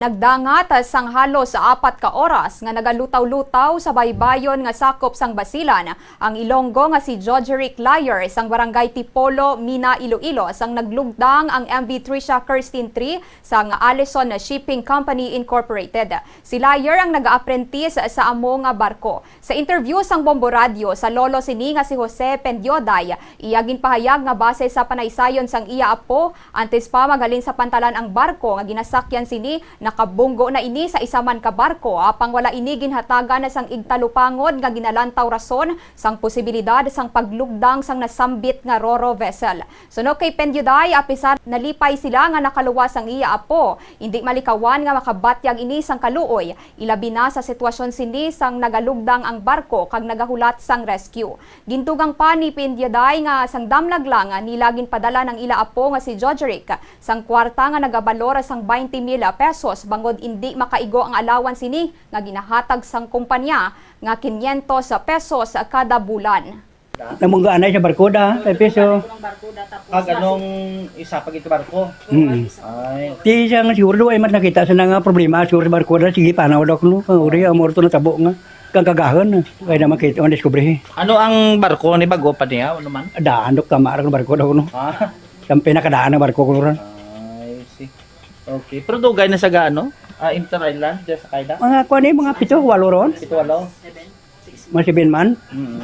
Nagdangat sang halos sa 4 ka oras nga nagalutaw-lutaw sa baybayon nga sakop sang Basilan ang Ilonggo nga si Joderick Liar sang barangay Tipolo, Mina, Iloilo sang naglugdang ang MV Trisha Kirsten 3 sang Allison Shipping Company Incorporated. Si Liar ang nag-apprentice sa amo nga barko. Sa interview sang Bombo Radio sa lolo sini nga si Jose Pendioday, iyagin pahayag nga base sa panaysayon sang iya apo antes pa magalin sa pantalan ang barko nga ginasakyan sini nakabunggo na ini sa isa man ka barko apang wala ini ginhatagan na sang igtalupangod nga ginalantaw rason sang posibilidad sang paglugdang sang nasambit nga roro vessel. Suno kay Pendioday, apisar nalipay sila nga nakaluwas ang iya apo, hindi malikawan nga makabatyag ini sang kaluoy, ilabi na sa sitwasyon sini sang nagalugdang ang barko kag nagahulat sang rescue. Gintugang pa ni Pendioday nga sang damlag lang nilagin padala ng ila apo nga si Joderick sang kwarta nga nagabalor sang 20,000 pesos bangod hindi makaigo ang allowance sini nga ginahatag sang kumpanya nga 500 pesos kada bulan. Namungga anay sa barko da, sa peso. Anong isa pag ito barko? Ay, Di siya nga siguro ay mat nakita sa nga problema siguro sa barko da, sige panaw daw kuno. Uri amor to na tabo nga. Kang kagahon, ay naman kita, ang diskubre. ano ang barko ni bago pa niya? Ano man? Daan do kamar ng barko daw kuno. Ah, Sampai nakadaan ng barko kuno. ay, see. Okay. Pero dugay na sa gaano? Inter-island, dyan sa Kaida? Mga kuan ni mga 7, 8 ron. Ito walo? Mga 7 man.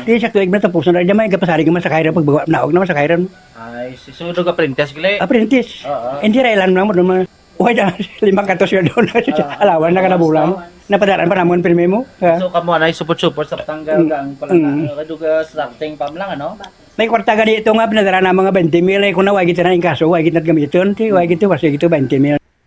Di siya tuig na tapos na rin may kapasari ka man sa kairan pag naog naman sa kairan. Ay, see. So, dug apprentice gali? Apprentice. Oo. Hindi railan mo naman. Uy, 5 katos yun doon. Alawan na kanabulang. Napadaraan pa naman pirmi mo. So, kamo na support-support sa tanggal gang pala na. Kaduga starting pa lang, ano? May kwarta ka dito nga pinadara na mga 20,000 ay kung na wag ito na yung kaso, wag ito gamiton, wag ito, wag ito 20,000.